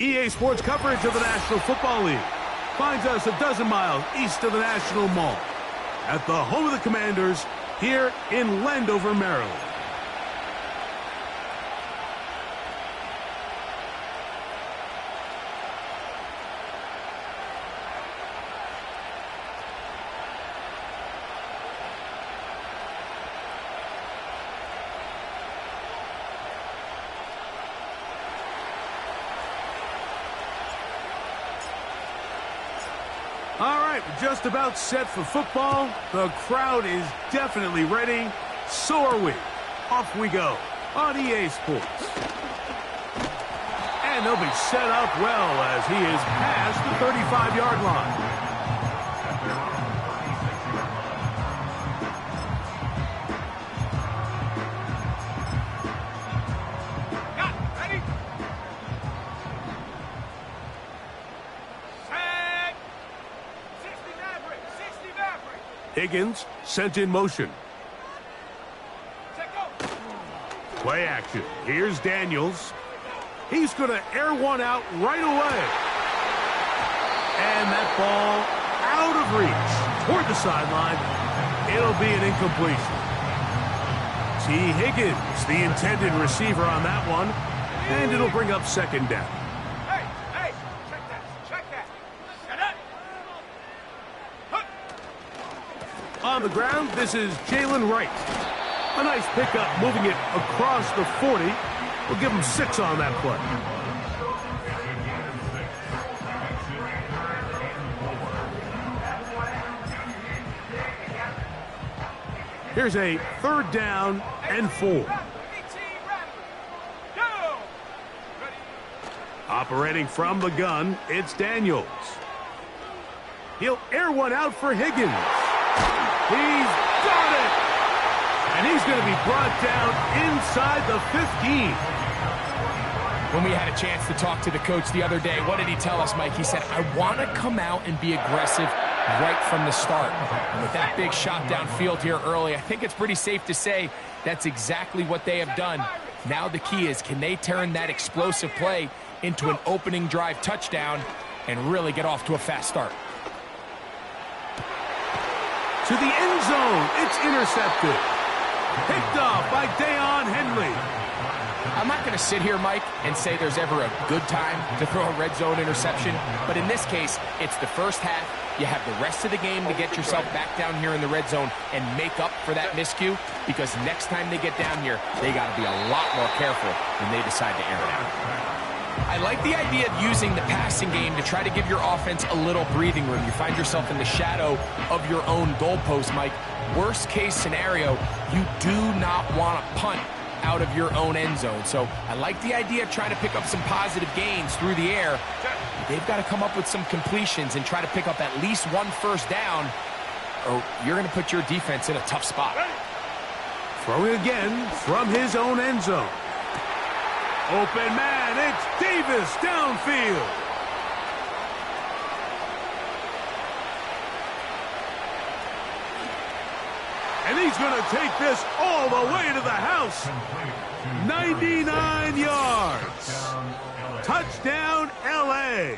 EA Sports coverage of the National Football League finds us a dozen miles east of the National Mall at the home of the Commanders here in Landover, Maryland. All right, we're just about set for football. The crowd is definitely ready. So are we. Off we go on EA Sports. And they'll be set up well as he is past the 35-yard line. Higgins sent in motion. Play action. Here's Daniels. He's going to air one out right away. And that ball out of reach toward the sideline. It'll be an incompletion. T. Higgins, the intended receiver on that one. And it'll bring up second down. On the ground, this is Jalen Wright. A nice pickup, moving it across the 40. We'll give him 6 on that play. Here's a 3rd down and 4. Operating from the gun, it's Daniels. He'll air one out for Higgins. He's got it! And he's going to be brought down inside the 15. When we had a chance to talk to the coach the other day, what did he tell us, Mike? He said, I want to come out and be aggressive right from the start. And with that big shot downfield here early, I think it's pretty safe to say that's exactly what they have done. Now the key is, can they turn that explosive play into an opening drive touchdown and really get off to a fast start? To the end zone, it's intercepted. Picked off by Deion Henley. I'm not going to sit here, Mike, and say there's ever a good time to throw a red zone interception, but in this case, it's the first half. You have the rest of the game to get yourself back down here in the red zone and make up for that miscue, because next time they get down here, they got to be a lot more careful when they decide to air it out. I like the idea of using the passing game to try to give your offense a little breathing room. You find yourself in the shadow of your own goalpost, Mike. Worst case scenario, you do not want to punt out of your own end zone. So I like the idea of trying to pick up some positive gains through the air. They've got to come up with some completions and try to pick up at least 1 first down, or you're going to put your defense in a tough spot. Throwing again from his own end zone. Open man, it's Davis downfield. And he's going to take this all the way to the house. 99 yards. Touchdown, LA.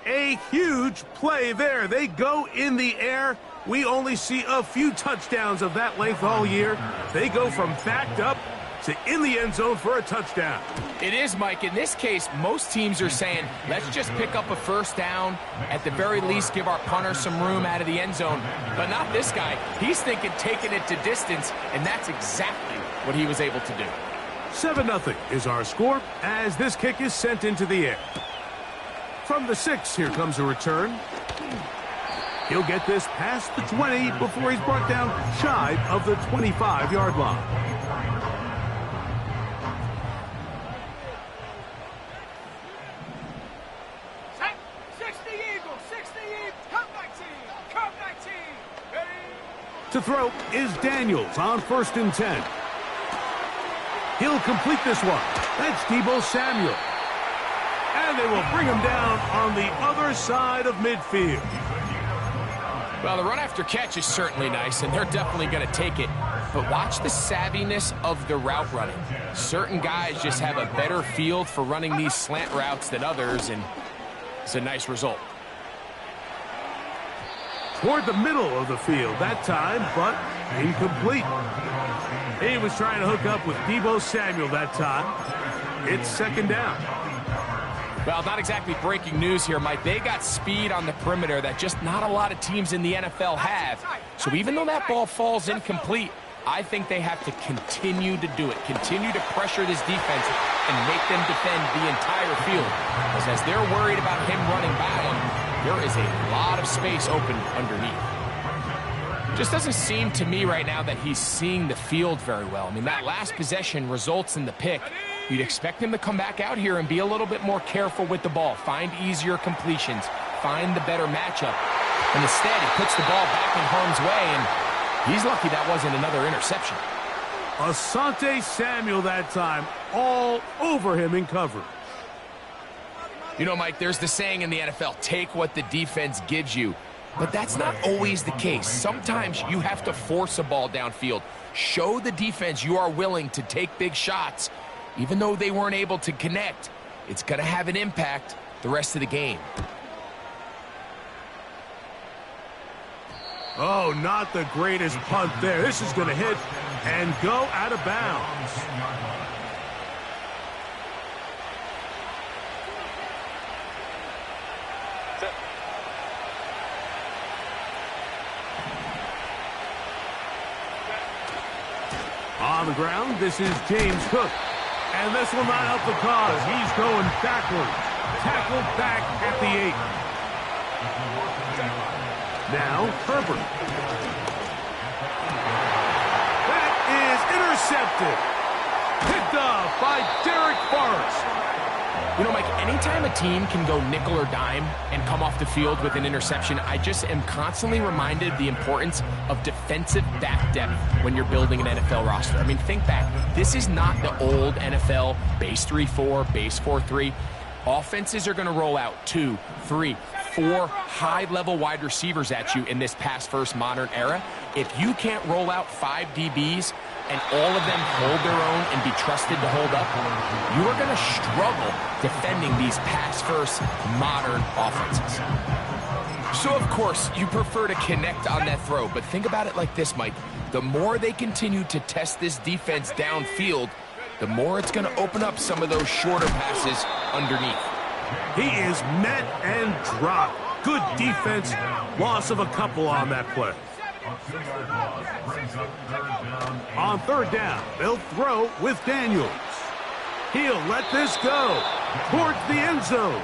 A huge play there. They go in the air. We only see a few touchdowns of that length all year. They go from backed up to in the end zone for a touchdown. It is, Mike. In this case, most teams are saying, let's just pick up a first down. At the very least, give our punter some room out of the end zone. But not this guy. He's thinking taking it to distance, and that's exactly what he was able to do. 7-0 is our score as this kick is sent into the air. From the 6, here comes a return. He'll get this past the 20 before he's brought down shy of the 25-yard line. To throw is Daniels on 1st and 10. He'll complete this one. That's Deebo Samuel. And they will bring him down on the other side of midfield. Well, the run after catch is certainly nice, and they're definitely going to take it. but watch the savviness of the route running. Certain guys just have a better field for running these slant routes than others, and it's a nice result. Toward the middle of the field that time, but incomplete. He was trying to hook up with Deebo Samuel that time. It's second down. Well, not exactly breaking news here, Mike. They got speed on the perimeter that just not a lot of teams in the NFL have. So even though that ball falls incomplete, I think they have to continue to do it. Continue to pressure this defense and make them defend the entire field. Because as they're worried about him running by them, there is a lot of space open underneath. Just doesn't seem to me right now that he's seeing the field very well. I mean, that last possession results in the pick. You'd expect him to come back out here and be a little bit more careful with the ball, find easier completions, find the better matchup. And instead, he puts the ball back in harm's way, and he's lucky that wasn't another interception. Asante Samuel that time, all over him in coverage. You know, Mike, there's the saying in the NFL, take what the defense gives you. But that's not always the case. Sometimes you have to force a ball downfield. Show the defense you are willing to take big shots. Even though they weren't able to connect, it's going to have an impact the rest of the game. Oh, not the greatest punt there. This is going to hit and go out of bounds. On the ground, this is James Cook. And this will not help the cause. He's going backwards. Tackled back at the 8. Now, Herbert. That is intercepted. Picked up by Derek Forrest. You know, Mike, anytime a team can go nickel or dime and come off the field with an interception, I just am constantly reminded of the importance of defensive back depth when you're building an NFL roster. I mean, think back. This is not the old NFL base 3-4, base 4-3. Offenses are going to roll out 2, 3, 4 high-level wide receivers at you in this pass-first modern era. If you can't roll out 5 DBs and all of them hold their own and be trusted to hold up, you are going to struggle defending these pass-first modern offenses. So, of course, you prefer to connect on that throw, but think about it like this, Mike. The more they continue to test this defense downfield, the more it's going to open up some of those shorter passes underneath. He is met and dropped. Good defense. Loss of a couple on that play. On third down, they'll throw with Daniels. He'll let this go towards the end zone.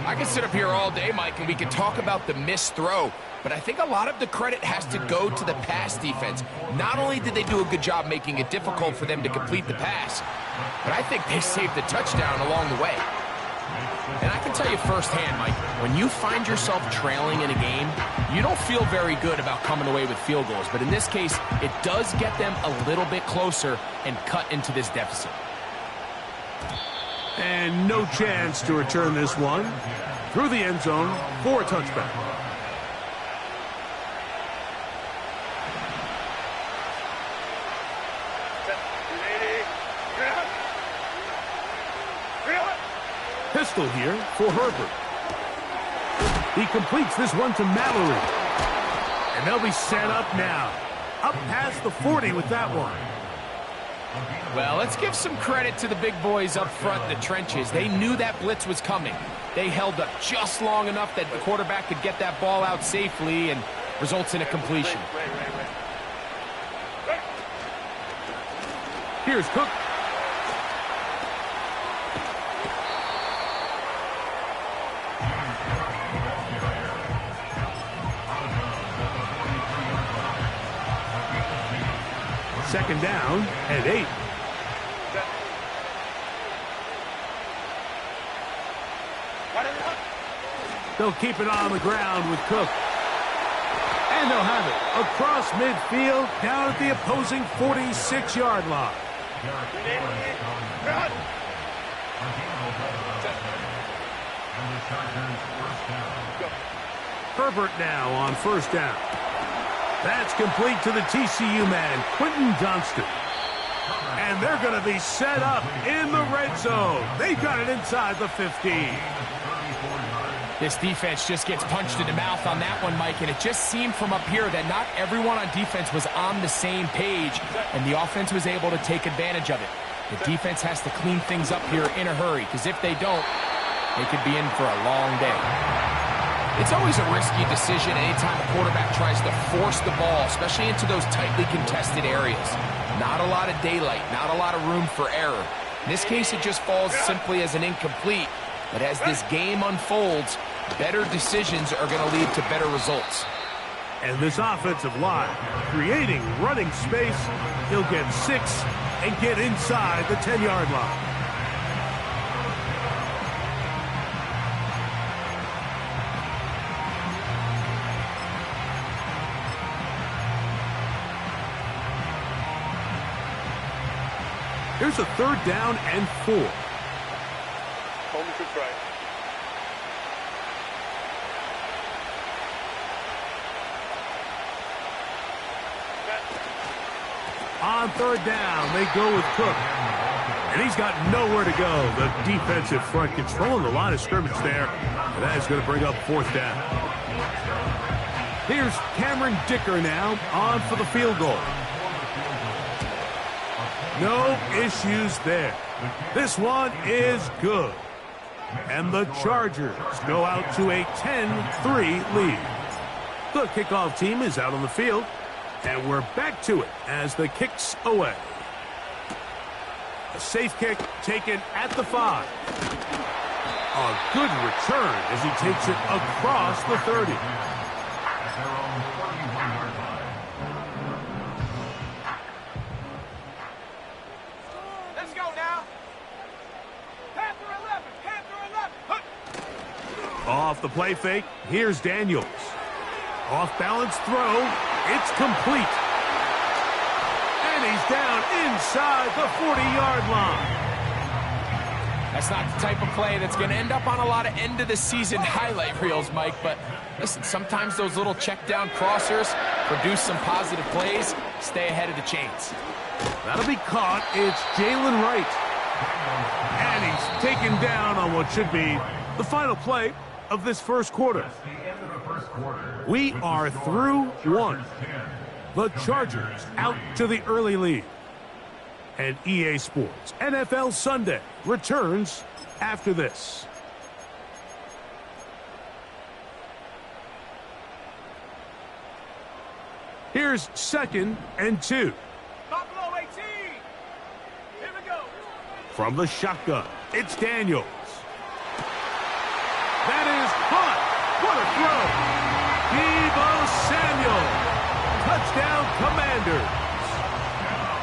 I can sit up here all day, Mike, and we can talk about the missed throw, but I think a lot of the credit has to go to the pass defense. Not only did they do a good job making it difficult for them to complete the pass, but I think they saved the touchdown along the way. And I can tell you firsthand, Mike, when you find yourself trailing in a game, you don't feel very good about coming away with field goals. But in this case, it does get them a little bit closer and cut into this deficit. And no chance to return this one through the end zone for a touchback. Pistol here for Herbert. He completes this one to Mallory. And they'll be set up now. Up past the 40 with that one. Well, let's give some credit to the big boys up front in the trenches. They knew that blitz was coming. They held up just long enough that the quarterback could get that ball out safely and results in a completion. Here's Cook. Second down and 8. They'll keep it on the ground with Cook. And they'll have it across midfield down at the opposing 46-yard line. Herbert now on first down. That's complete to the TCU man, Quentin Johnston. And they're going to be set up in the red zone. They've got it inside the 15. This defense just gets punched in the mouth on that one, Mike, and it just seemed from up here that not everyone on defense was on the same page, and the offense was able to take advantage of it. The defense has to clean things up here in a hurry, because if they don't, they could be in for a long day. It's always a risky decision anytime a quarterback tries to force the ball, especially into those tightly contested areas. Not a lot of daylight, not a lot of room for error. In this case, it just falls simply as an incomplete. But as this game unfolds, better decisions are going to lead to better results. And this offensive line, creating running space, he'll get 6 and get inside the 10-yard line. Here's a 3rd down and 4. Home to try. On 3rd down, they go with Cook. And he's got nowhere to go. The defensive front controlling the line of scrimmage there. And that is going to bring up 4th down. Here's Cameron Dicker now on for the field goal. No issues there. This one is good. And the Chargers go out to a 10-3 lead. The kickoff team is out on the field. And we're back to it as the kick's away. A safe kick taken at the 5. A good return as he takes it across the 30. Let's go now. Panther 11, Panther 11. Off the play fake, here's Daniels. Off-balance throw, it's complete. And he's down inside the 40-yard line. That's not the type of play that's going to end up on a lot of end-of-the-season highlight reels, Mike. But listen, sometimes those little check-down crossers produce some positive plays. Stay ahead of the chains. That'll be caught. It's Jalen Wright. And he's taken down on what should be the final play of this first quarter. We are through 1. The Chargers out to the early lead. And EA Sports NFL Sunday returns after this. Here's 2nd and 2. Buffalo 18. Here we go. From the shotgun, it's Daniels. That is caught. What a throw. Deebo Samuel. Touchdown, Commanders.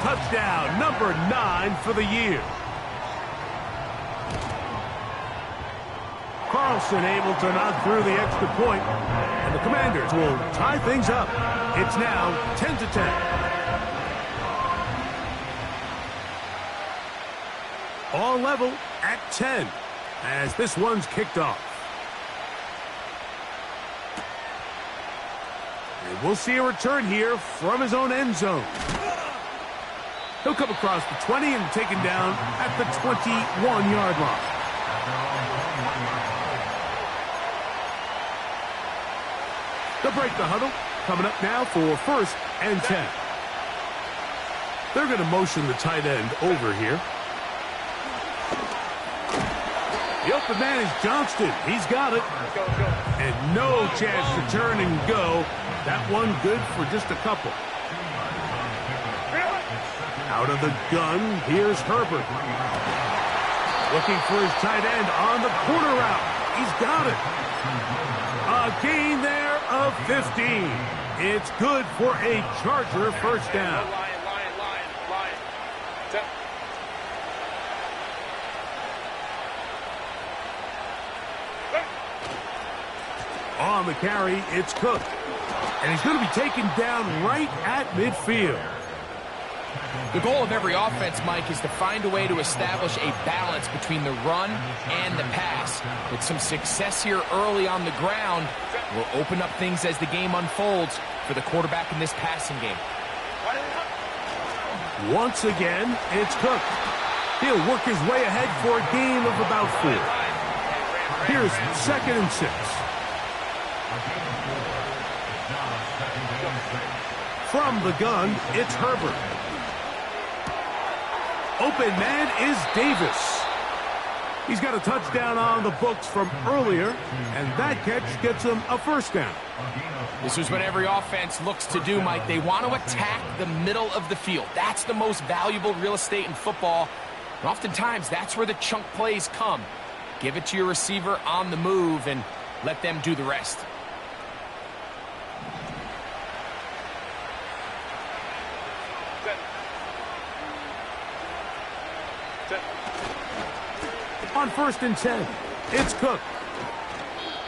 Touchdown number 9 for the year. Carlson able to knock through the extra point, and the Commanders will tie things up. It's now 10-10. All level at 10 as this one's kicked off. And we'll see a return here from his own end zone. He'll come across the 20 and taken down at the 21-yard line. They'll break the huddle. Coming up now for 1st and 10. They're going to motion the tight end over here. The open man is Johnston. He's got it. And no chance to turn and go. That one good for just a couple. Out of the gun, here's Herbert. Looking for his tight end on the corner route. He's got it. A gain there of 15. It's good for a Charger 1st down. Lion. On the carry, it's Cook. And he's going to be taken down right at midfield. The goal of every offense, Mike, is to find a way to establish a balance between the run and the pass. With some success here early on the ground, will open up things as the game unfolds for the quarterback in this passing game. Once again, it's Cook. He'll work his way ahead for a gain of about 4. Here's 2nd and 6. From the gun, it's Herbert. Open man is Davis. He's got a touchdown on the books from earlier, and that catch gets him a first down. This is what every offense looks to do, Mike. They want to attack the middle of the field. That's the most valuable real estate in football. And oftentimes, that's where the chunk plays come. Give it to your receiver on the move and let them do the rest. On 1st and 10, it's Cook.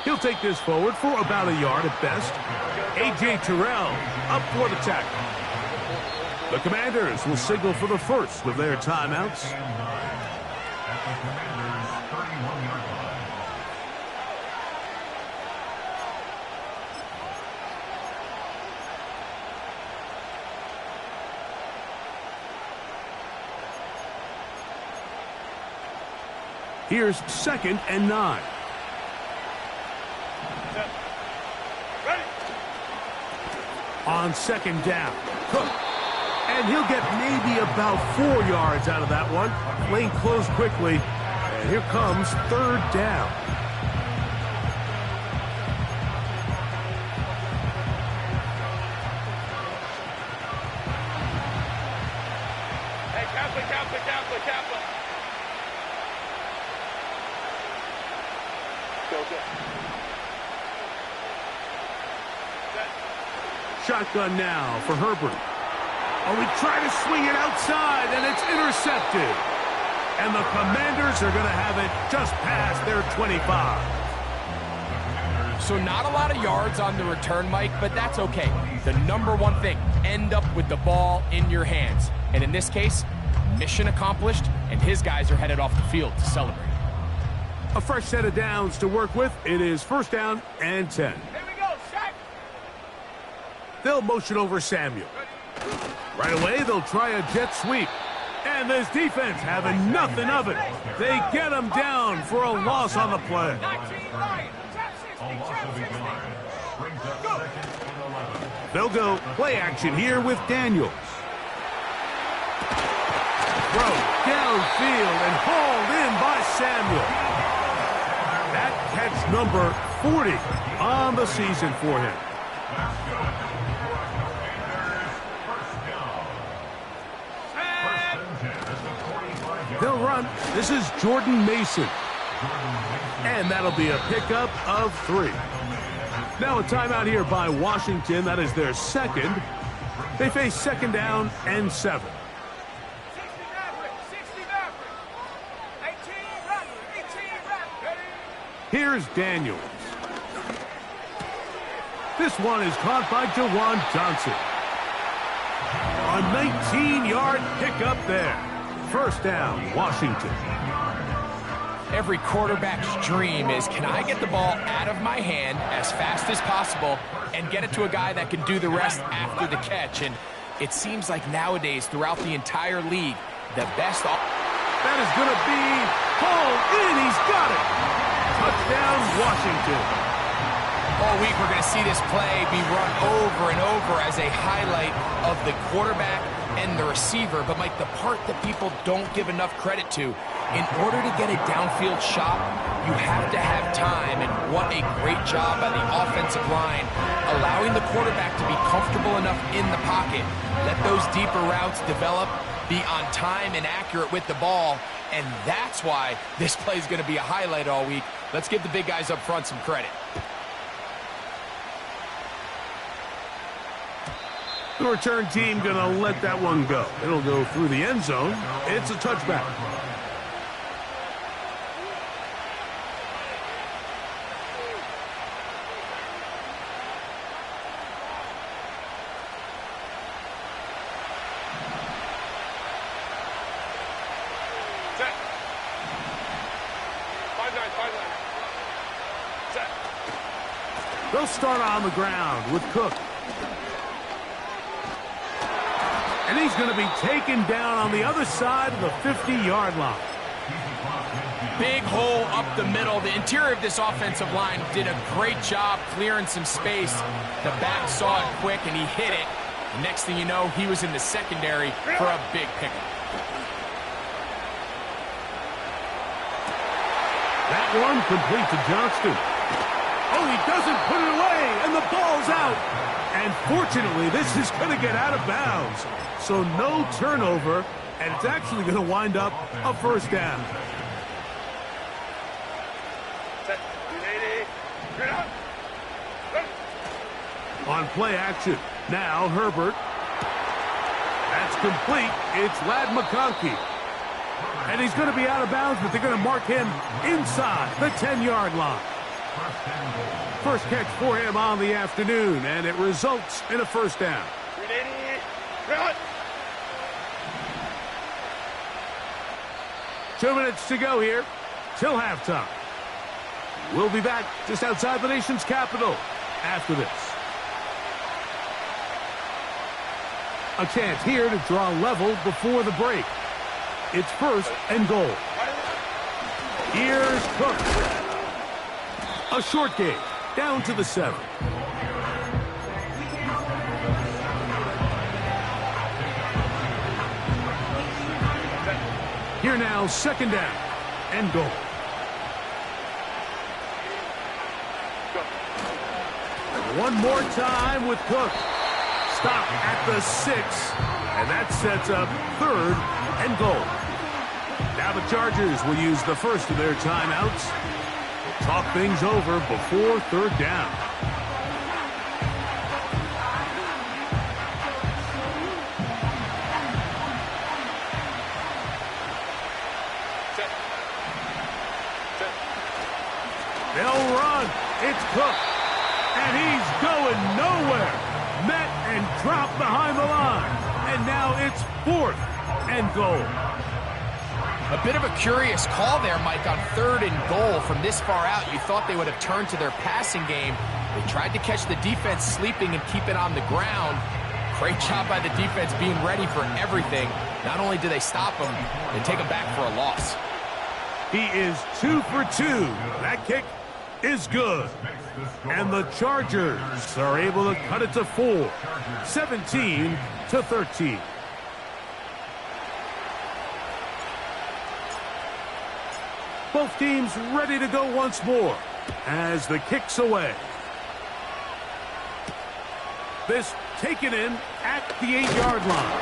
He'll take this forward for about a yard at best. A.J. Terrell up for the tackle. The Commanders will signal for the first of their timeouts. Here's 2nd and 9. On 2nd down, Cook. And he'll get maybe about 4 yards out of that one. Lane closed quickly. And here comes 3rd down. Hey, Kaplan. Shotgun now for Herbert. Oh, he tried to swing it outside, and it's intercepted. And the Commanders are going to have it just past their 25. So not a lot of yards on the return, Mike, but that's okay. The number one thing, end up with the ball in your hands. And in this case, mission accomplished, and his guys are headed off the field to celebrate. A fresh set of downs to work with. It is 1st down and 10. Here we go, sack. They'll motion over Samuel. Right away, they'll try a jet sweep. And this defense having nothing of it. They get him down for a loss on the play. 19 right. Trap 60. Go. They'll go play action here with Daniels. Throw downfield and hauled in by Samuel. That catch number 40 on the season for him. They'll run. This is Jordan Mason. And that'll be a pickup of 3. Now a timeout here by Washington. That is their 2nd. They face 2nd down and 7. 60 Maverick. 18 Maverick. Here's Daniels. This one is caught by Jawan Johnson. A 19-yard pickup there. 1st down, Washington. Every quarterback's dream is, can I get the ball out of my hand as fast as possible and get it to a guy that can do the rest after the catch? And it seems like nowadays, throughout the entire league, the best... That is going to be hauled in. He's got it. Touchdown, Washington. All week, we're going to see this play be run over and over as a highlight of the quarterback and the receiver. But, Mike, the part that people don't give enough credit to, in order to get a downfield shot, you have to have time. And what a great job by the offensive line, allowing the quarterback to be comfortable enough in the pocket. Let those deeper routes develop, be on time and accurate with the ball. And that's why this play is going to be a highlight all week. Let's give the big guys up front some credit. The return team going to let that one go. It'll go through the end zone. It's a touchback. They'll start on the ground with Cook. And he's going to be taken down on the other side of the 50-yard line. Big hole up the middle. The interior of this offensive line did a great job clearing some space. The back saw it quick, and he hit it. Next thing you know, he was in the secondary for a big pickup. That one complete to Johnston. Oh, he doesn't put it away, and the ball's out. And fortunately, this is going to get out of bounds. So no turnover, and it's actually going to wind up a first down. On play action, now Herbert. That's complete. It's Ladd McConkey. And he's going to be out of bounds, but they're going to mark him inside the 10-yard line. First catch for him on the afternoon, and it results in a first down. 2 minutes to go here till halftime. We'll be back just outside the nation's capital after this. A chance here to draw level before the break. It's first and goal. Here's Cook. A short game, down to the 7. Here now, second down and goal. One more time with Cook. Stop at the 6, and that sets up third and goal. Now the Chargers will use the first of their timeouts. Talk things over before third down. They'll run. It's Cook. And he's going nowhere. Met and dropped behind the line. And now it's fourth and goal. A bit of a curious call there, Mike, on third and goal from this far out. You thought they would have turned to their passing game. They tried to catch the defense sleeping and keep it on the ground. Great job by the defense being ready for everything. Not only do they stop him, they take him back for a loss. He is 2 for 2. That kick is good. And the Chargers are able to cut it to 4, 17-13. Both teams ready to go once more as the kick's away. This taken in at the 8-yard line.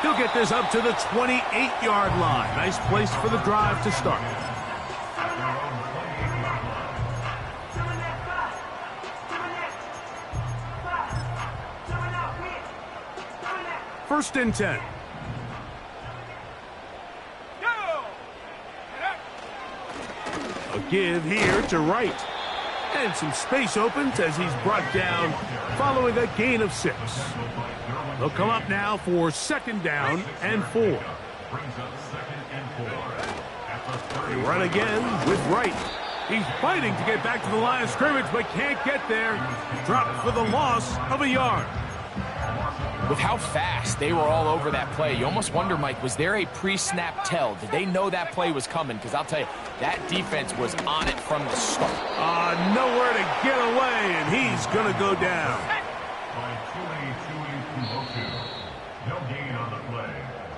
He'll get this up to the 28-yard line. Nice place for the drive to start. First and 10. A give here to Wright. And some space opens as he's brought down following a gain of 6. They'll come up now for second down and 4. They run again with Wright. He's fighting to get back to the line of scrimmage, but can't get there. Dropped for the loss of a yard. With how fast they were all over that play, you almost wonder, Mike, was there a pre-snap tell? Did they know that play was coming? Because I'll tell you, that defense was on it from the start. Nowhere to get away, and he's going to go down.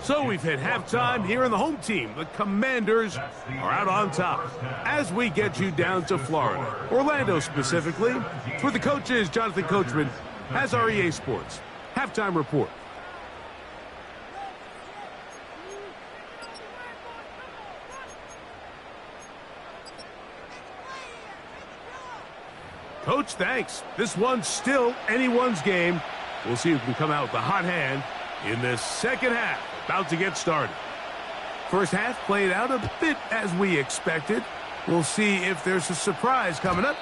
So we've hit halftime here in the home team. The Commanders are out on top as we get you down to Florida, Orlando specifically. For the coaches, Jonathan Coachman has our EA Sports halftime report. Coach, thanks. This one's still anyone's game. We'll see who can come out with the hot hand in this second half. About to get started. First half played out a bit as we expected. We'll see if there's a surprise coming up.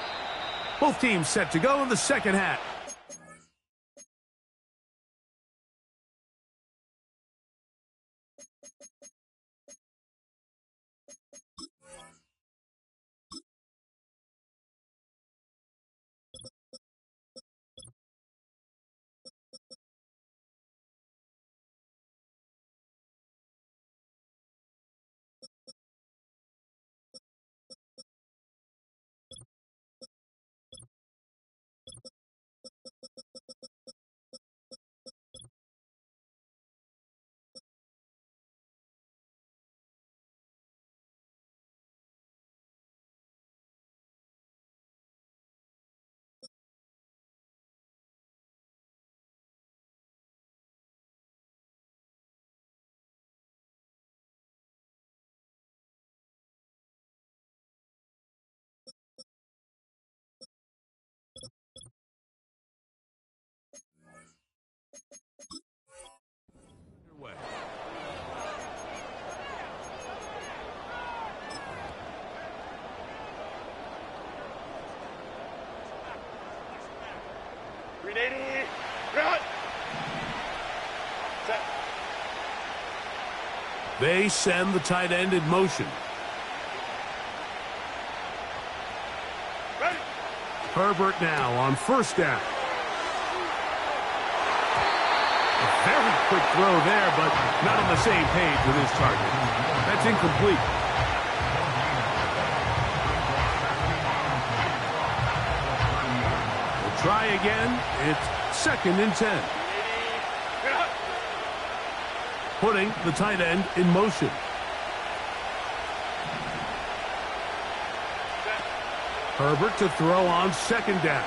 Both teams set to go in the second half. 380. Run. Set. They send the tight end in motion. Ready. Herbert now on first down. A very quick throw there, but not on the same page with his target. That's incomplete. We'll try again. It's 2nd and 10. Putting the tight end in motion. Herbert to throw on 2nd down.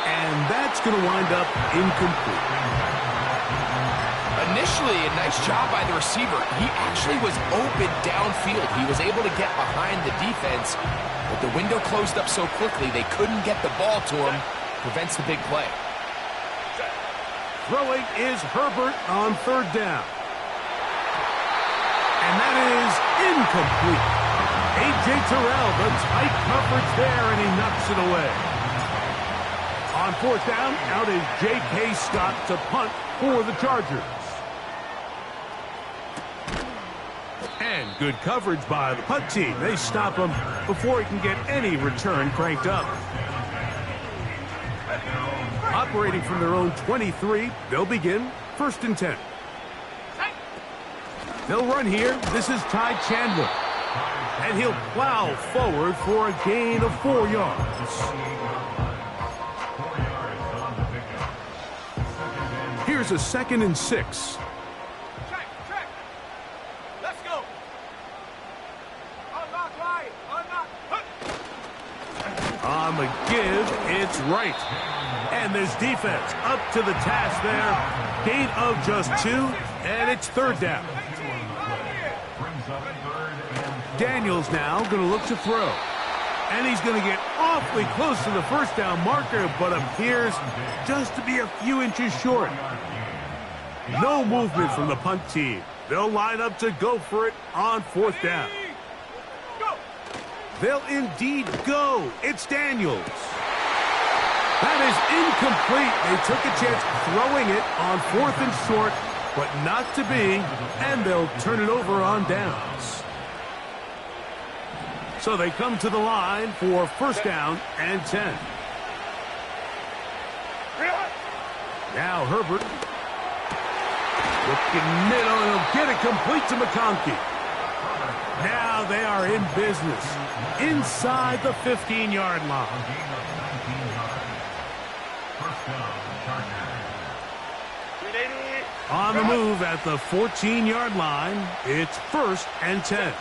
And that's going to wind up incomplete. Initially, a nice job by the receiver. He actually was open downfield. He was able to get behind the defense, but the window closed up so quickly they couldn't get the ball to him. Prevents the big play. Throwing is Herbert on 3rd down. And that is incomplete. A.J. Terrell, the tight coverage there, and he knocks it away. On 4th down, out is J.K. Scott to punt for the Chargers. And good coverage by the punt team. They stop him before he can get any return cranked up. Operating from their own 23, they'll begin 1st and 10. They'll run here. This is Ty Chandler. And he'll plow forward for a gain of 4 yards. Here's a 2nd and 6. Check. Let's go. Unlock line. Unlock. On the give, it's right. And there's defense up to the task there. Gain of just 2, and it's 3rd down. Daniels now going to look to throw. And he's going to get awfully close to the 1st down marker, but appears just to be a few inches short. No movement from the punt team. They'll line up to go for it on 4th down. They'll indeed go. It's Daniels. That is incomplete. They took a chance throwing it on 4th and short, but not to be, and they'll turn it over on downs. So they come to the line for 1st down and 10. Now Herbert. Looking middle, and he'll get it complete to McConkey. Now they are in business inside the 15-yard line. On the move at the 14-yard line, it's 1st and 10.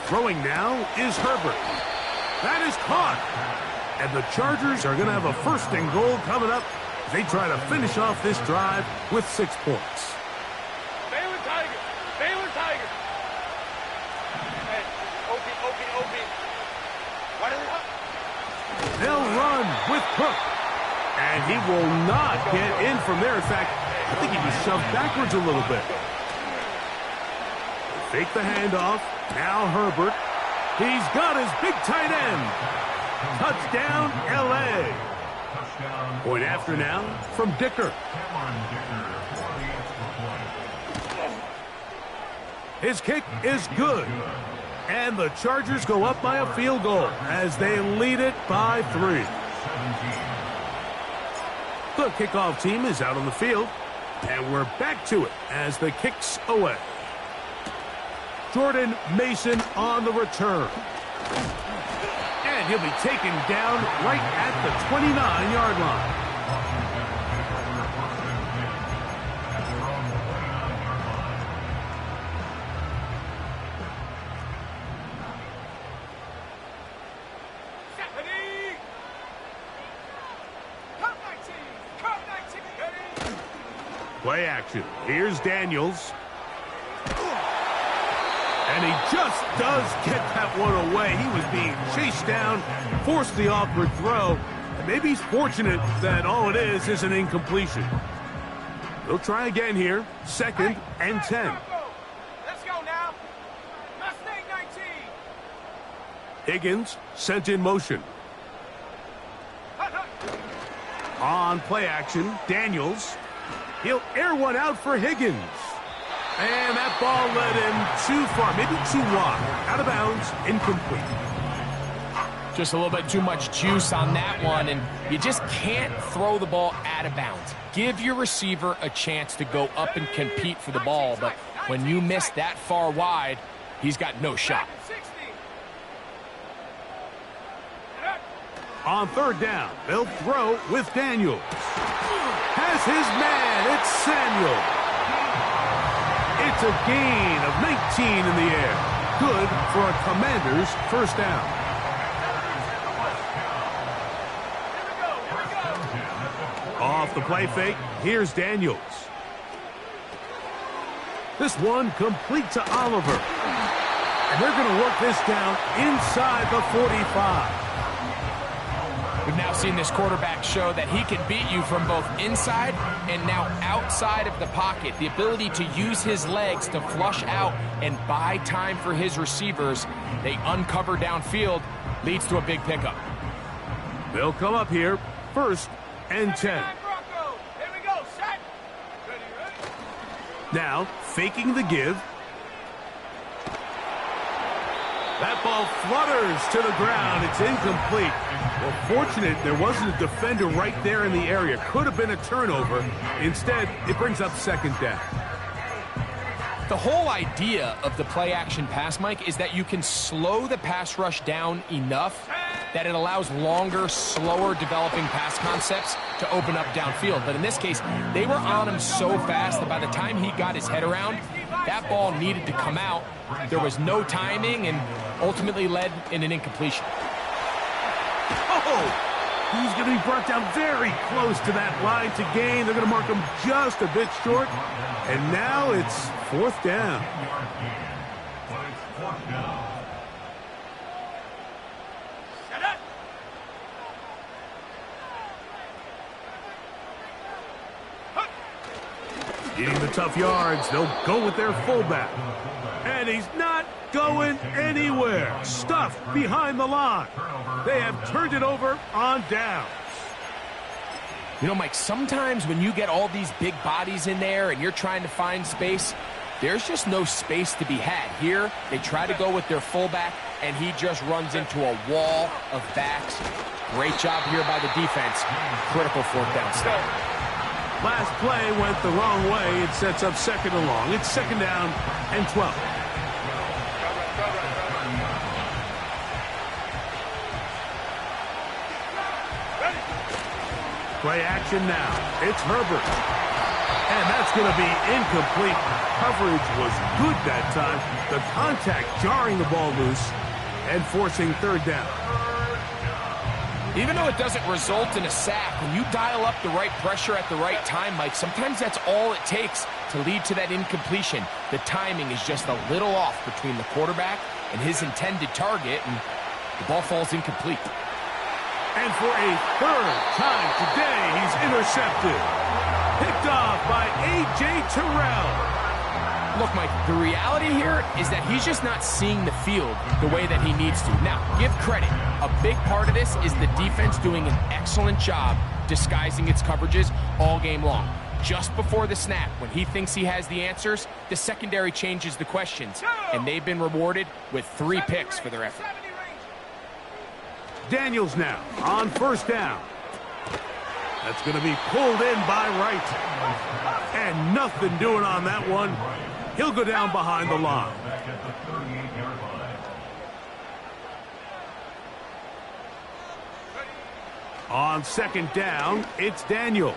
Throwing now is Herbert. That is caught. And the Chargers are going to have a 1st and goal coming up as they try to finish off this drive with 6 points. Baylor Tiger. Hey, OP. What is it? They'll run with Cook. And he will not get in from there. In fact, I think he was shoved backwards a little bit. Fake the handoff. Now Herbert. He's got his big tight end. Touchdown, L.A. Point after now from Dicker. His kick is good. And the Chargers go up by a field goal as they lead it by 3. The kickoff team is out on the field. And we're back to it as the kick's away. Jordan Mason on the return. And he'll be taken down right at the 29-yard line. Play action. Here's Daniels. And he just does get that one away. He was being chased down, forced the awkward throw. And maybe he's fortunate that all it is an incompletion. They'll try again here. 2nd and 10. Let's go now. Mustang 19. Higgins sent in motion. On play action, Daniels. He'll air one out for Higgins. And that ball led him too far, maybe too wide. Out of bounds, incomplete. Just a little bit too much juice on that one, and you just can't throw the ball out of bounds. Give your receiver a chance to go up and compete for the ball, but when you miss that far wide, he's got no shot. On third down, they'll throw with Daniels. Has his man, it's Samuel. It's a gain of 19 in the air. Good for a Commander's first down. Off the play fake, here's Daniels. This one complete to Oliver. And they're going to work this down inside the 45. We've now seen this quarterback show that he can beat you from both inside and now outside of the pocket. The ability to use his legs to flush out and buy time for his receivers. They uncover downfield, leads to a big pickup. They'll come up here, 1st and 10. Now, faking the give. That ball flutters to the ground. It's incomplete. Well, fortunate there wasn't a defender right there in the area. Could have been a turnover. Instead, it brings up 2nd down. The whole idea of the play-action pass, Mike, is that you can slow the pass rush down enough that it allows longer, slower developing pass concepts to open up downfield. But in this case, they were on him so fast that by the time he got his head around, that ball needed to come out. There was no timing and ultimately led in an incompletion. Oh! He's going to be brought down very close to that line to gain. They're going to mark him just a bit short. And now it's 4th down. Getting the tough yards, they'll go with their fullback. And he's not going anywhere. Stuffed behind the line. They have turned it over on downs. You know, Mike, sometimes when you get all these big bodies in there and you're trying to find space, there's just no space to be had. Here, they try to go with their fullback, and he just runs into a wall of backs. Great job here by the defense. Critical 4th down stop. Last play went the wrong way. It sets up 2nd and long. It's 2nd down and 12. Play action now. It's Herbert. And that's going to be incomplete. Coverage was good that time. The contact jarring the ball loose and forcing 3rd down. Even though it doesn't result in a sack, when you dial up the right pressure at the right time, Mike, sometimes that's all it takes to lead to that incompletion. The timing is just a little off between the quarterback and his intended target, and the ball falls incomplete. And for a 3rd time today, he's intercepted. Picked off by A.J. Terrell. Look, Mike, the reality here is that he's just not seeing the field the way that he needs to. Now, give credit. A big part of this is the defense doing an excellent job disguising its coverages all game long. Just before the snap, when he thinks he has the answers, the secondary changes the questions, and they've been rewarded with 3 picks for their effort. Daniels now on 1st down. That's going to be pulled in by Wright. And nothing doing on that one. He'll go down behind the line. On 2nd down, it's Daniels.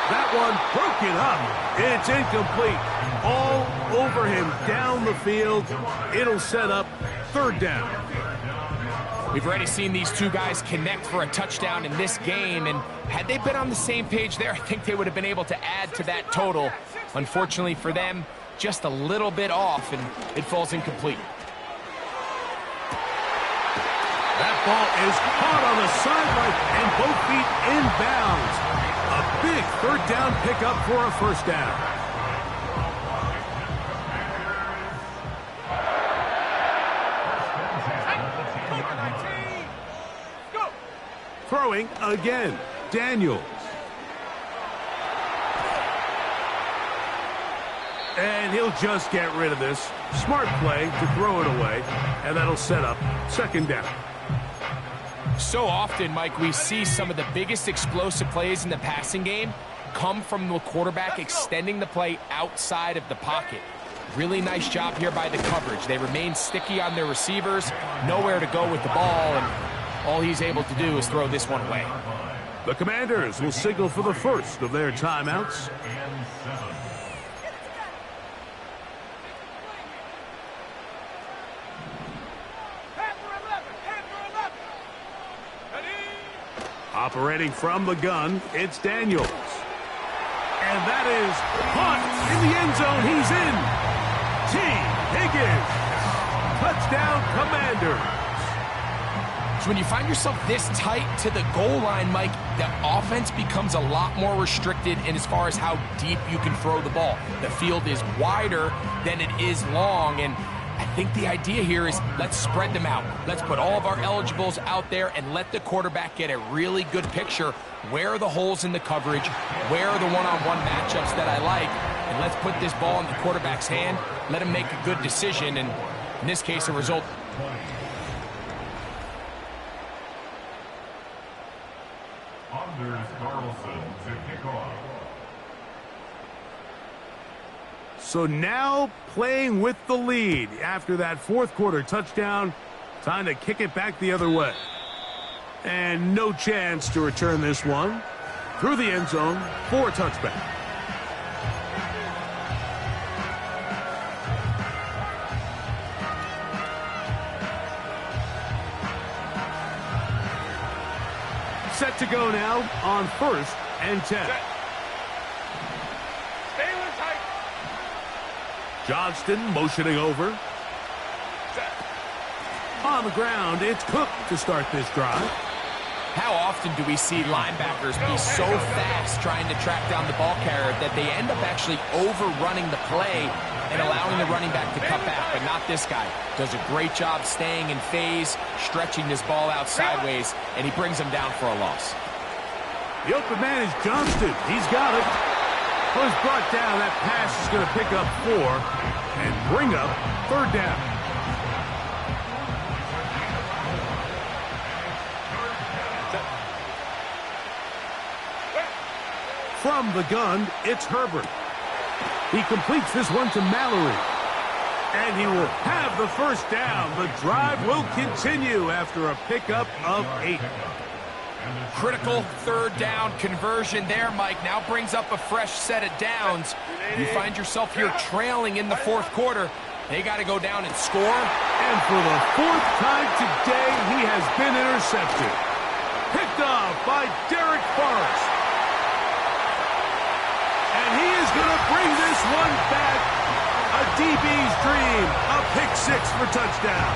That one broken up. It's incomplete. All over him down the field. It'll set up 3rd down. We've already seen these two guys connect for a touchdown in this game, and had they been on the same page there, I think they would have been able to add to that total. Unfortunately for them, just a little bit off, and it falls incomplete. That ball is caught on the sideline, and both feet inbounds. A big 3rd down pickup for a 1st down. Throwing again, Daniels. And he'll just get rid of this. Smart play to throw it away, and that'll set up second down. So often, Mike, we see some of the biggest explosive plays in the passing game come from the quarterback extending the play outside of the pocket. Really nice job here by the coverage. They remain sticky on their receivers, nowhere to go with the ball, and all he's able to do is throw this one away. The Commanders will signal for the first of their timeouts. Operating from the gun, it's Daniels. And that is caught in the end zone. He's in. T. Higgins. Touchdown, Commanders. So when you find yourself this tight to the goal line, Mike, the offense becomes a lot more restricted in as far as how deep you can throw the ball. The field is wider than it is long, and I think the idea here is let's spread them out. Let's put all of our eligibles out there and let the quarterback get a really good picture. Where are the holes in the coverage? Where are the one-on-one matchups that I like? And let's put this ball in the quarterback's hand. Let him make a good decision, and in this case, a result. So now playing with the lead after that fourth quarter touchdown. Time to kick it back the other way. And no chance to return this one. Through the end zone for a touchback. Set to go now on 1st and 10. Johnston motioning over. On the ground, it's Cook to start this drive. How often do we see linebackers be so fast trying to track down the ball carrier that they end up actually overrunning the play and allowing the running back to cut back, but not this guy. Does a great job staying in phase, stretching this ball out sideways, and he brings him down for a loss. The open man is Johnston. He's got it. Was brought down. That pass is going to pick up 4 and bring up 3rd down. From the gun, it's Herbert. He completes this one to Mallory. And he will have the first down. The drive will continue after a pickup of 8. Critical 3rd down conversion there, Mike. Now brings up a fresh set of downs. You find yourself here trailing in the 4th quarter. They got to go down and score. And for the 4th time today, he has been intercepted. Picked off by Derek Forrest. And he is going to bring this one back. A DB's dream. A pick-6 for touchdown.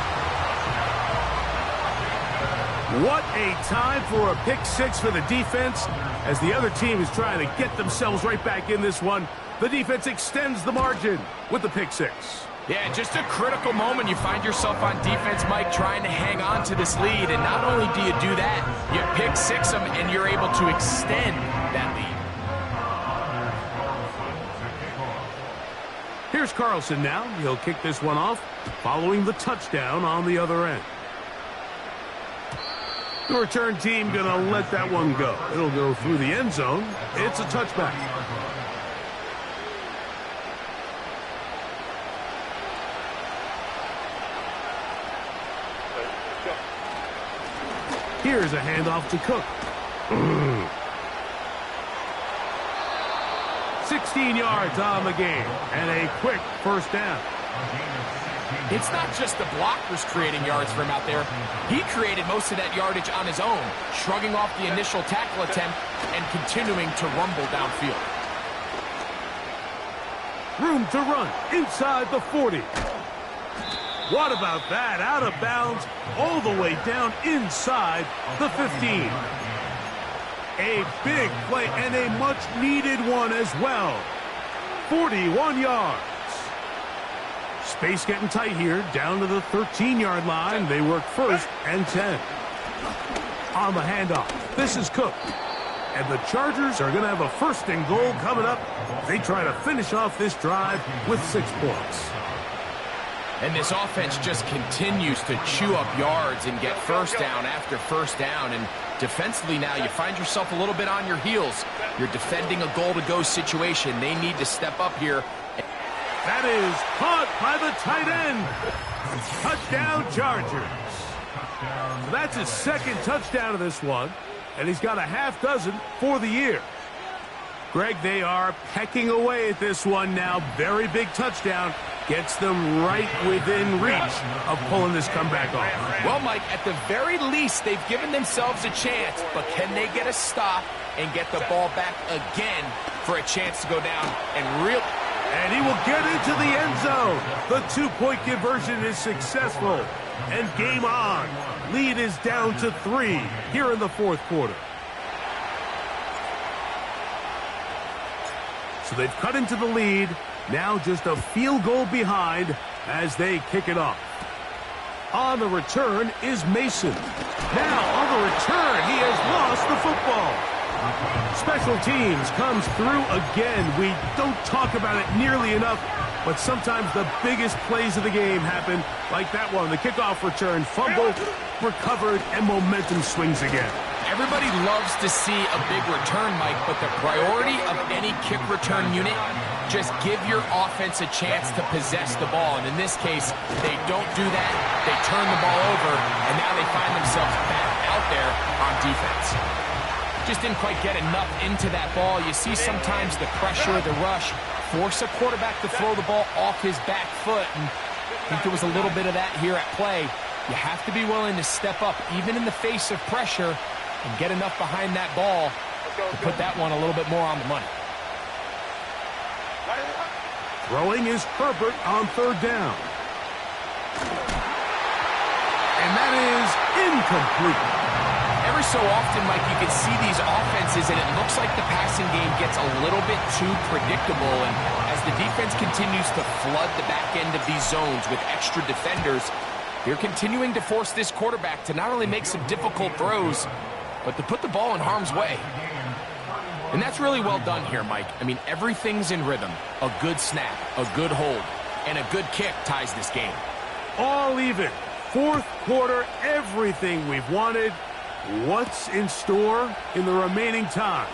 What a time for a pick-6 for the defense. As the other team is trying to get themselves right back in this one, the defense extends the margin with the pick-6. Yeah, just a critical moment. You find yourself on defense, Mike, trying to hang on to this lead. And not only do you do that, you pick-6 them, and you're able to extend that lead. Here's Carlson now. He'll kick this one off, following the touchdown on the other end. The return team going to let that one go. It'll go through the end zone. It's a touchback. Here's a handoff to Cook. 16 yards on the game and a quick first down. It's not just the blockers creating yards for him out there. He created most of that yardage on his own, shrugging off the initial tackle attempt and continuing to rumble downfield. Room to run inside the 40. What about that? Out of bounds all the way down inside the 15. A big play and a much-needed one as well. 41 yards. Space getting tight here, down to the 13-yard line. They work 1st and 10. On the handoff, this is Cook. And the Chargers are going to have a 1st and goal coming up. They try to finish off this drive with 6 points. And this offense just continues to chew up yards and get first down after first down. And defensively now, you find yourself a little bit on your heels. You're defending a goal-to-go situation. They need to step up here. That is caught by the tight end. Touchdown, Chargers. So that's his 2nd touchdown of this one, and he's got a half dozen for the year. Greg, they are pecking away at this one now. Very big touchdown. Gets them right within reach of pulling this comeback off. Well, Mike, at the very least, they've given themselves a chance, but can they get a stop and get the ball back again for a chance to go down and really... And he will get into the end zone. The 2-point conversion is successful. And game on. Lead is down to 3 here in the 4th quarter. So they've cut into the lead. Now just a field goal behind as they kick it off. On the return is Mason. Now on the return, he has lost the football. Special teams comes through again. We don't talk about it nearly enough, but sometimes the biggest plays of the game happen like that one. The kickoff return, fumble, recovered, and momentum swings again. Everybody loves to see a big return, Mike, but the priority of any kick return unit, just give your offense a chance to possess the ball. And in this case, they don't do that. They turn the ball over, and now they find themselves back out there on defense. Just didn't quite get enough into that ball. You see sometimes the pressure, the rush, force a quarterback to throw the ball off his back foot. And I think there was a little bit of that here at play. You have to be willing to step up, even in the face of pressure, and get enough behind that ball to put that one a little bit more on the money. Throwing is Herbert on 3rd down. And that is incomplete. Every so often, Mike, you can see these offenses, and it looks like the passing game gets a little bit too predictable. And as the defense continues to flood the back end of these zones with extra defenders, they're continuing to force this quarterback to not only make some difficult throws, but to put the ball in harm's way. And that's really well done here, Mike. I mean, everything's in rhythm. A good snap, a good hold, and a good kick ties this game. All even. 4th quarter, everything we've wanted. What's in store in the remaining time?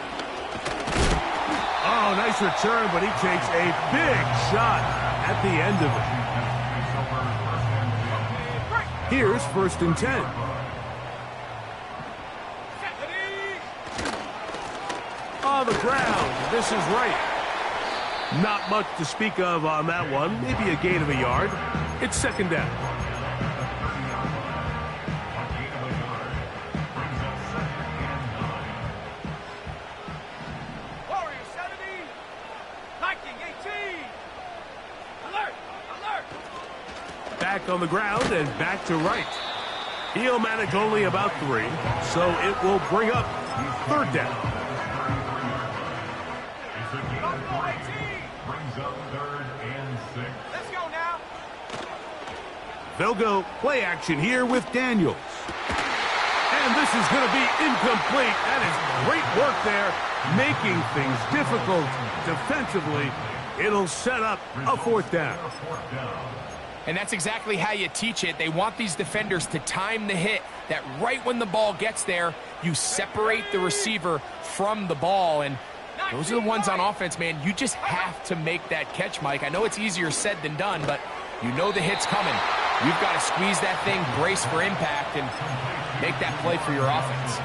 Oh, nice return, but he takes a big shot at the end of it. Here's 1st and 10. On the ground, this is right. Not much to speak of on that one. Maybe a gain of a yard. It's 2nd down. Back on the ground and back to right. He'll manage only about 3, so it will bring up 3rd down. Let's go now. They'll go play action here with Daniels. And this is going to be incomplete. That is great work there, making things difficult defensively. It'll set up a 4th down. And that's exactly how you teach it. They want these defenders to time the hit, that right when the ball gets there, you separate the receiver from the ball. And those are the ones on offense, man. You just have to make that catch, Mike. I know it's easier said than done, but you know the hit's coming. You've got to squeeze that thing, brace for impact, and make that play for your offense.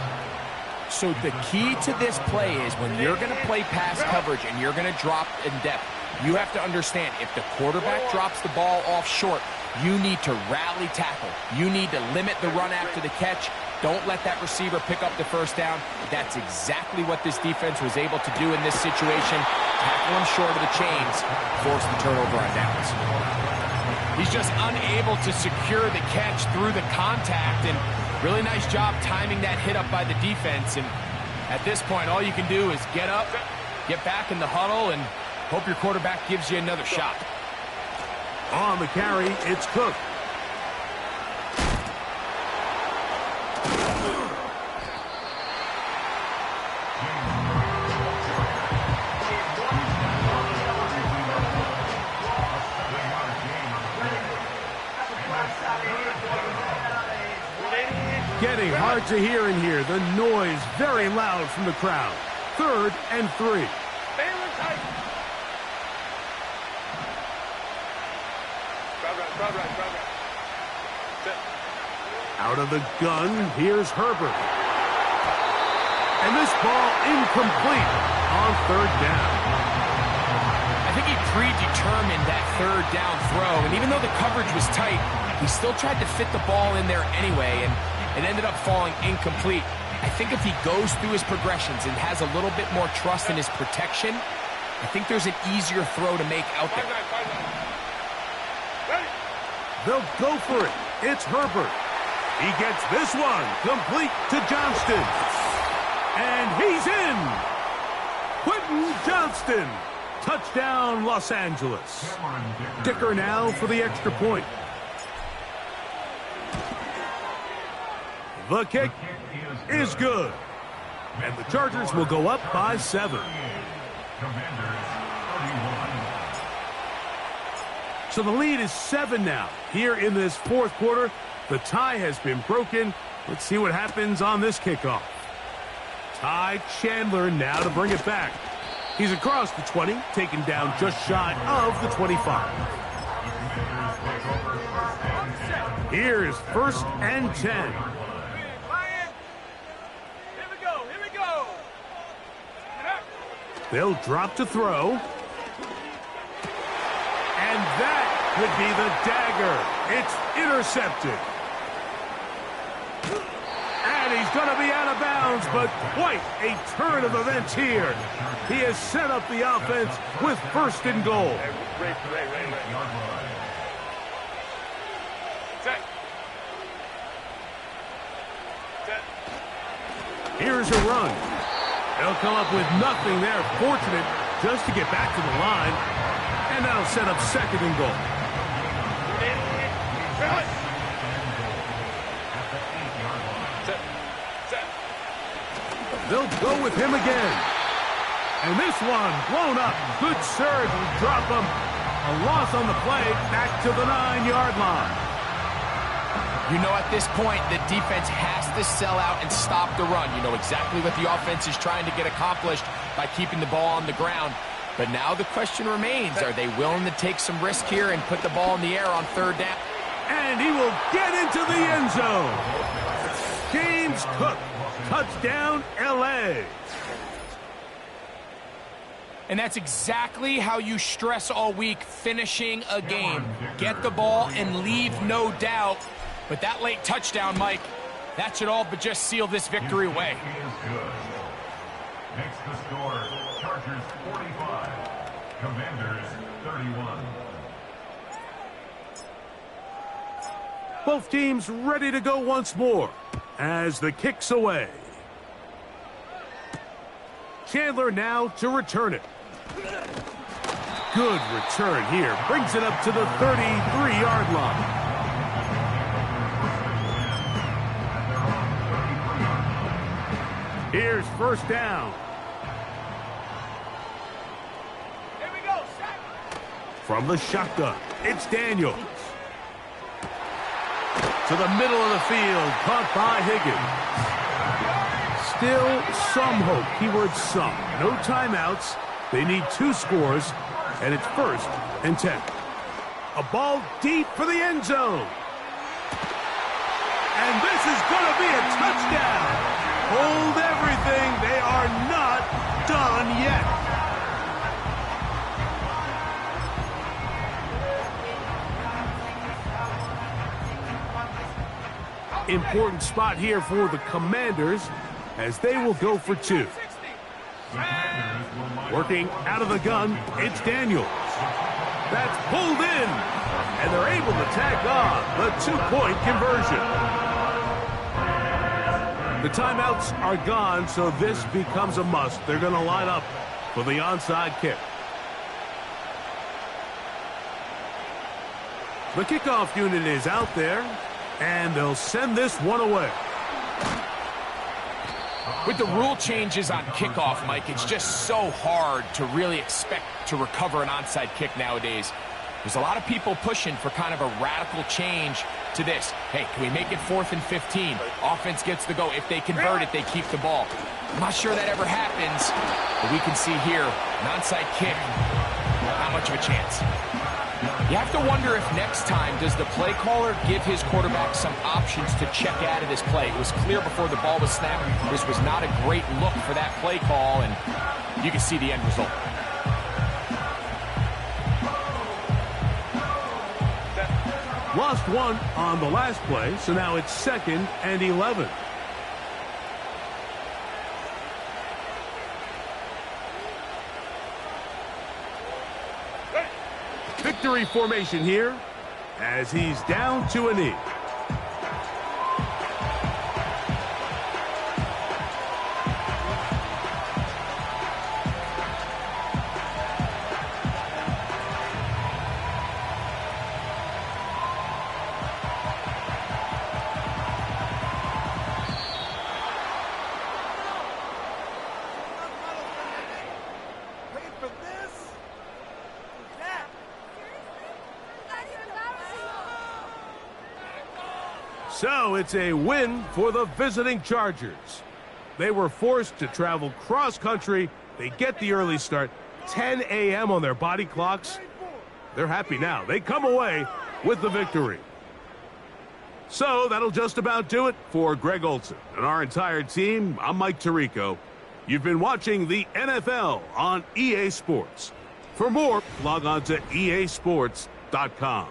So the key to this play is when you're going to play pass coverage and you're going to drop in depth, you have to understand if the quarterback drops the ball off short, you need to rally tackle. You need to limit the run after the catch. Don't let that receiver pick up the 1st down. That's exactly what this defense was able to do in this situation. Tackle him short of the chains, force the turnover on downs. He's just unable to secure the catch through the contact, and really nice job timing that hit up by the defense. And at this point, all you can do is get up, get back in the huddle, and hope your quarterback gives you another shot. On the carry, it's Cook. getting hard to hear in here. The noise very loud from the crowd. 3rd and 3. Out of the gun, here's Herbert. And this ball incomplete on 3rd down. I think he predetermined that 3rd down throw, and even though the coverage was tight, he still tried to fit the ball in there anyway, and it ended up falling incomplete. I think if he goes through his progressions and has a little bit more trust in his protection, I think there's an easier throw to make out there. They'll go for it. It's Herbert. He gets this one complete to Johnston. And he's in. Quentin Johnston. Touchdown, Los Angeles. Kicker now for the extra point. The kick is good. And the Chargers will go up by 7. So the lead is 7 now. Here in this 4th quarter, the tie has been broken. Let's see what happens on this kickoff. Ty Chandler now to bring it back. He's across the 20, taken down just shy of the 25. Here's 1st and 10. They'll drop to throw. And that could be the dagger. It's intercepted. And he's going to be out of bounds, but quite a turn of events here. He has set up the offense with 1st and goal. Here's a run. They'll come up with nothing there. Fortunate just to get back to the line. And that'll set up 2nd and goal. They'll go with him again. And this one blown up. Good surge will drop him. A loss on the play back to the 9-yard line. You know, at this point, the defense has to sell out and stop the run. You know exactly what the offense is trying to get accomplished by keeping the ball on the ground. But now the question remains, are they willing to take some risk here and put the ball in the air on 3rd down? And he will get into the end zone. James Cook, touchdown, L.A. And that's exactly how you stress all week, finishing a game. Get the ball and leave no doubt. But that late touchdown, Mike, that should all but just seal this victory away. Makes the score, Chargers 45, Commanders 31. Both teams ready to go once more as the kick's away. Chandler now to return it. Good return here. Brings it up to the 33-yard line. Here's 1st down. Here we go, shot. From the shotgun, it's Daniels. To the middle of the field, caught by Higgins. Still some hope. Keyword some. No timeouts. They need 2 scores, and it's 1st and 10. A ball deep for the end zone. And this is going to be a touchdown. Hold everything. They are not done yet. Important spot here for the Commanders as they will go for 2. Working out of the gun, it's Daniels. That's pulled in, and they're able to tack on the 2-point conversion. The timeouts are gone, so this becomes a must. They're going to line up for the onside kick. The kickoff unit is out there, and they'll send this one away. With the rule changes on kickoff, Mike, it's just so hard to really expect to recover an onside kick nowadays. There's a lot of people pushing for kind of a radical change to this. Hey, can we make it 4th and 15? Offense gets the go. If they convert it, they keep the ball. I'm not sure that ever happens, but we can see here, an onside kick, not much of a chance. You have to wonder if next time does the play caller give his quarterback some options to check out of this play. It was clear before the ball was snapped. This was not a great look for that play call, and you can see the end result. Lost one on the last play, so now it's 2nd and 11. Victory formation here as he's down to a knee. So it's a win for the visiting Chargers. They were forced to travel cross-country. They get the early start, 10 a.m. on their body clocks. They're happy now. They come away with the victory. So that'll just about do it for Greg Olsen and our entire team. I'm Mike Tirico. You've been watching the NFL on EA Sports. For more, log on to easports.com.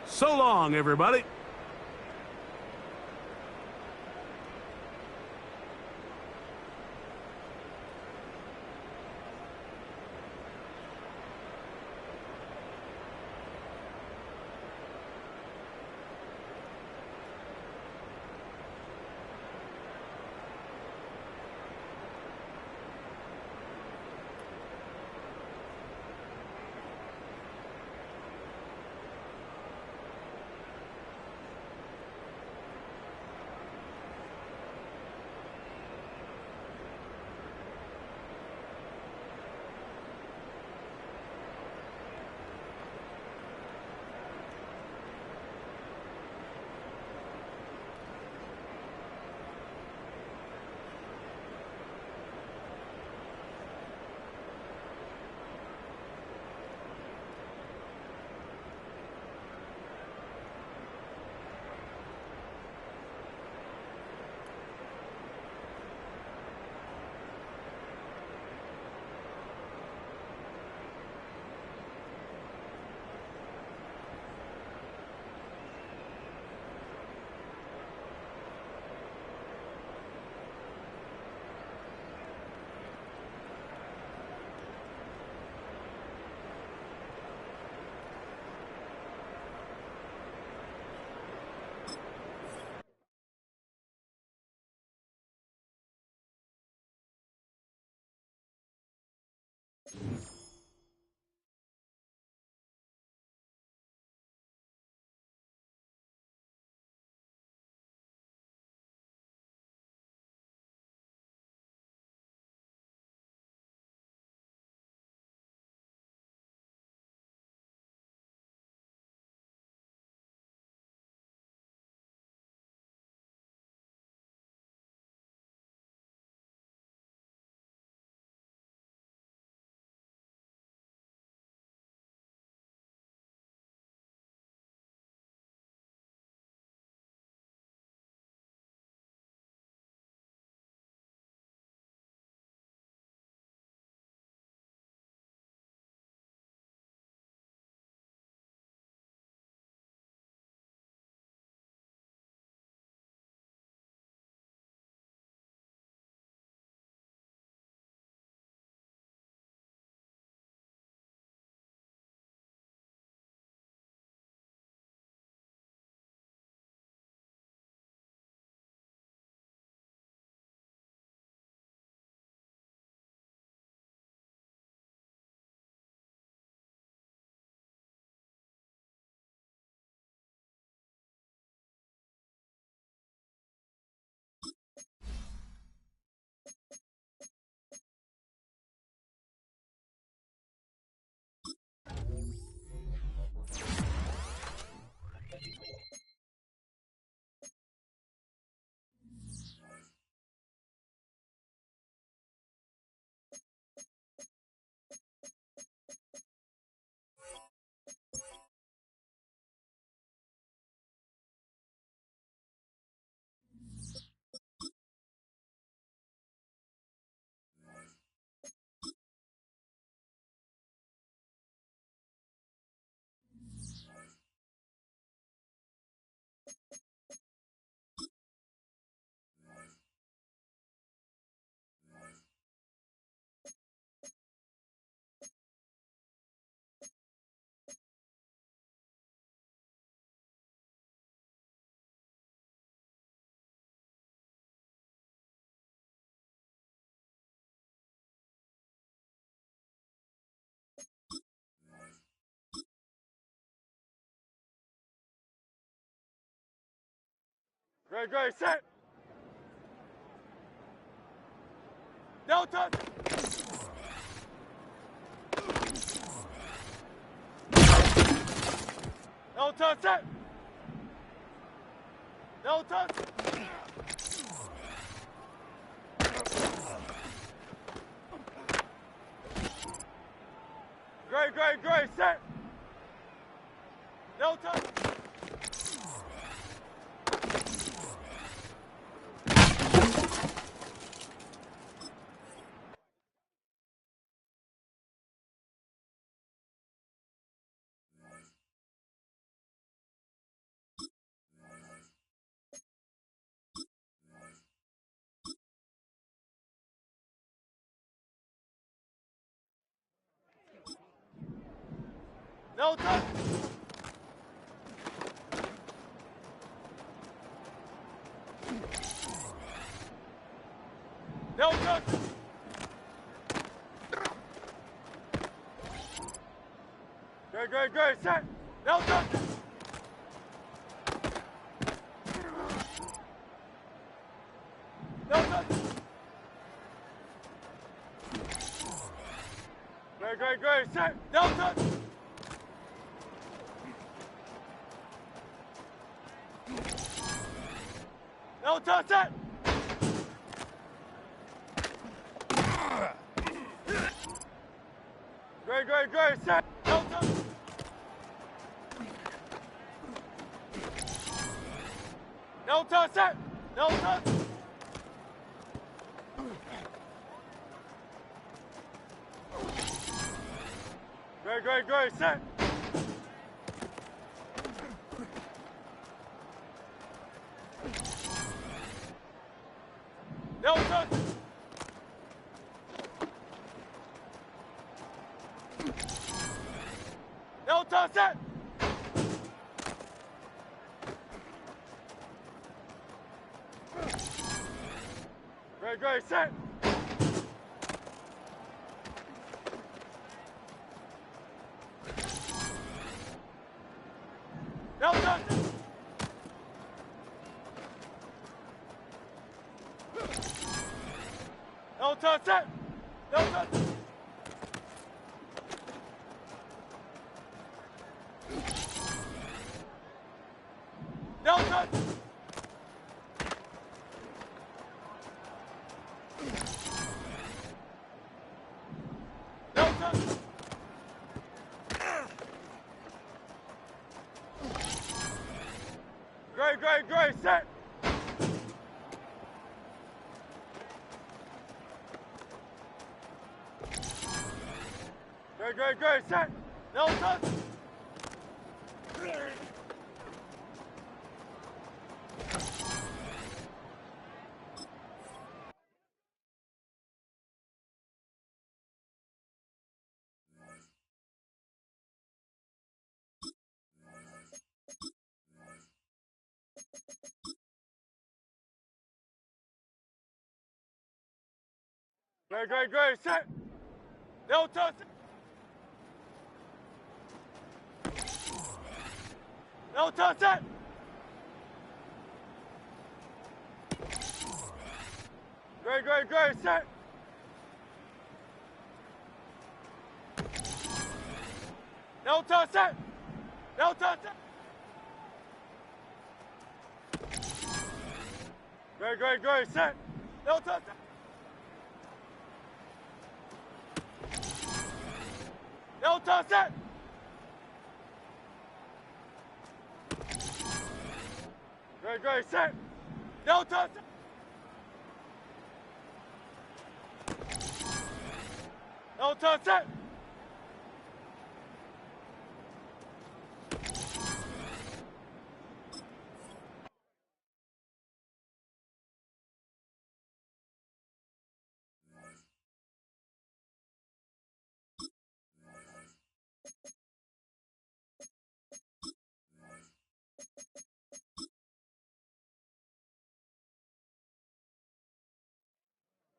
So long, everybody. Great, great, set. No touch. No touch, set. No touch. Great, great, great, set. No touch. No touch. No touch. Great, great, great, set. No touch. No touch. Great, great, great, set. No touch. No touch, set. Great, great, great, set. No touch. No touch, set. No touch. Great, great, great, set. No touch. No touch, set. Great, great, set. No touch. No touch, set. No touch. No touch. No touch. Great, great, great, set. Great, great, great, set. No touch. Great, great, great, set. No touch. No touch, set. Great, great, great, set. No touch, set. No touch, set. Great, great, great, set. No touch, set. No touch, set. Great, great, set. No touch, set. No touch, set.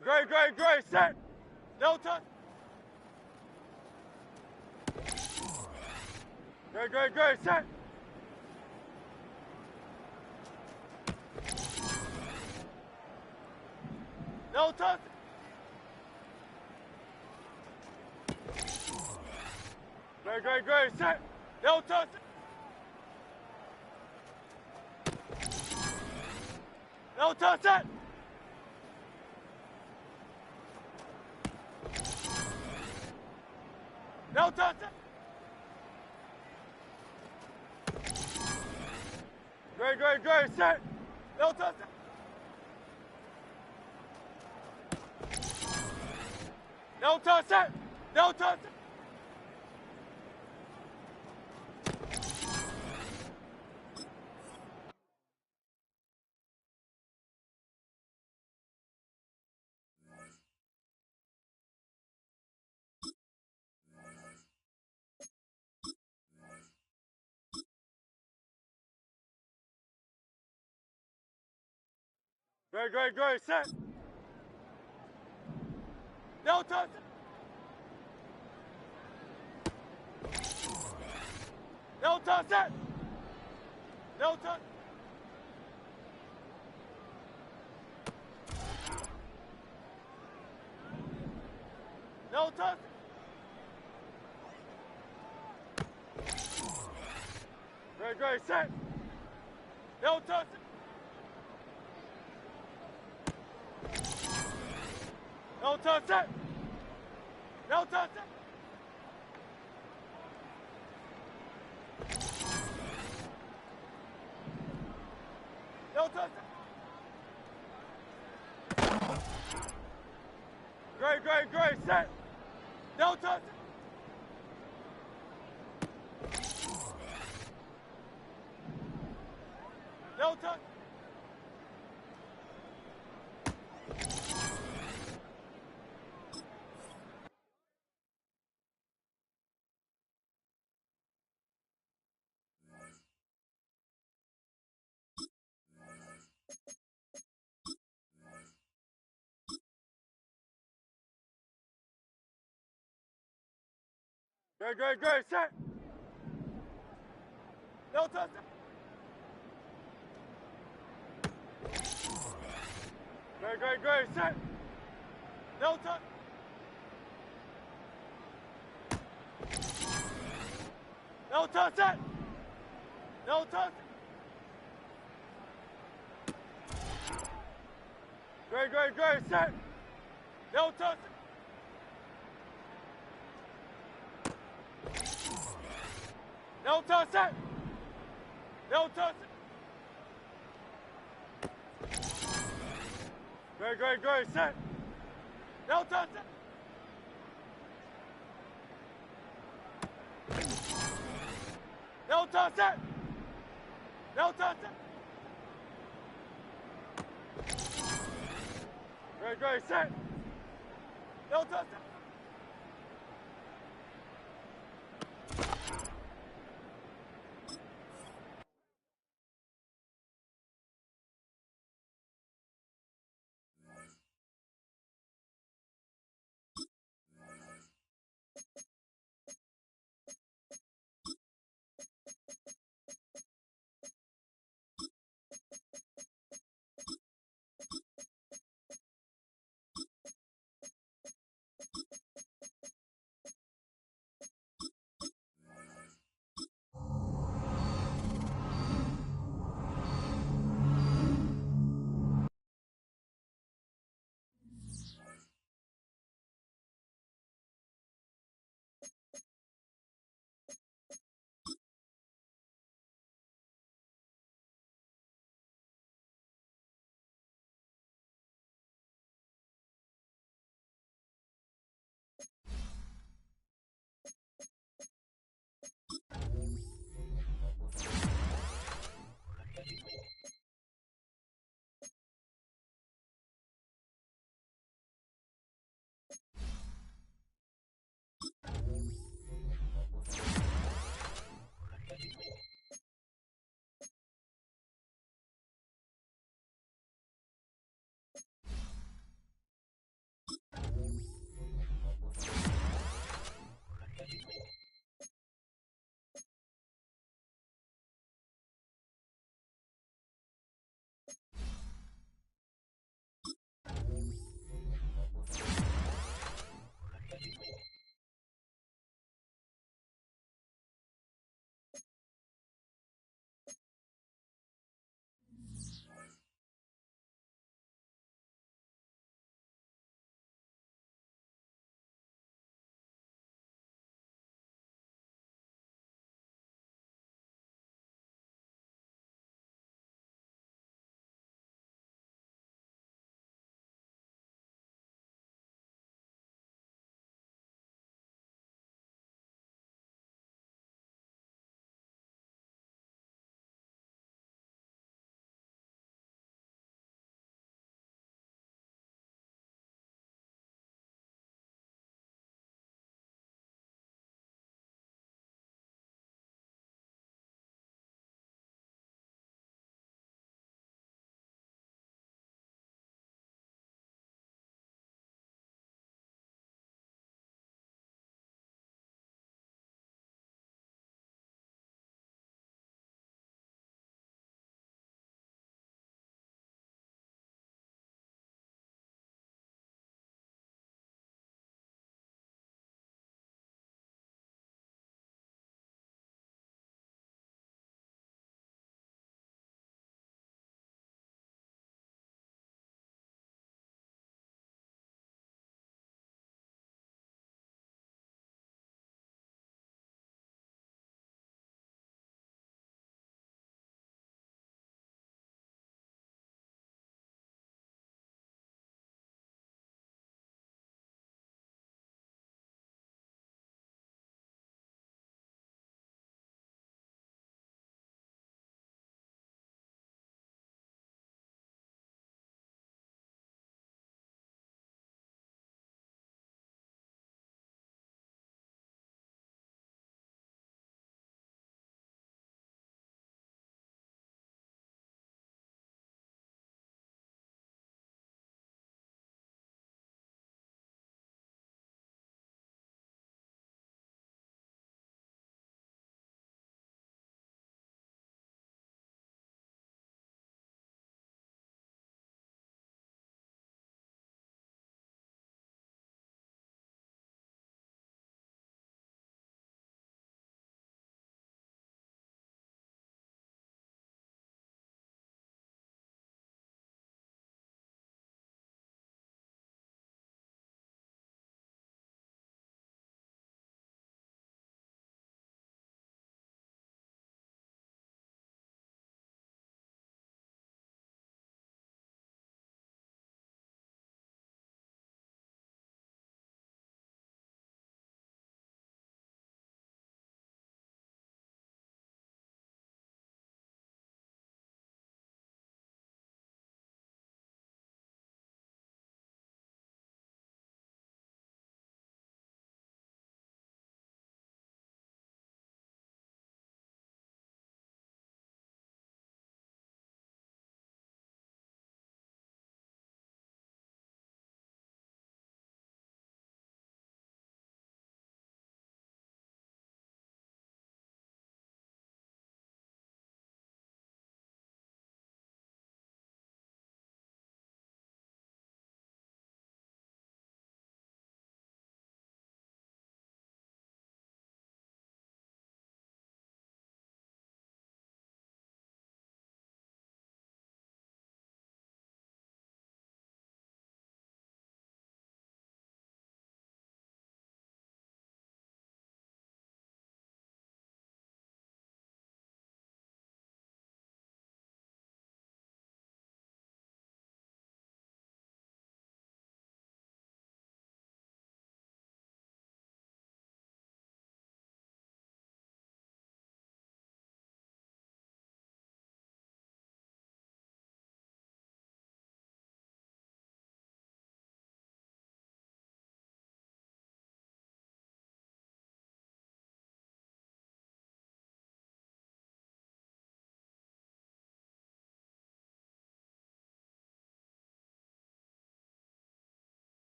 Great, great, great, set. No touch. Great, great, great, set. No touch. Great. Set. No touch. No touch. Set. No touch. Great. Set. No touch. No touch. Set. No touch. Great. Set. No touch. No touch. Set. No touch. No touch. Great. Set. No touch. No touch. Set. No touch. No touch. Great. Set. No touch. No touch. Great. Set. No touch. Great. Set. No touch. No touch. Set. No touch. Great. Set. No touch. No touch. Set. No touch. Great. Set. No touch. No touch. Set. No touch. Great. Set. No touch.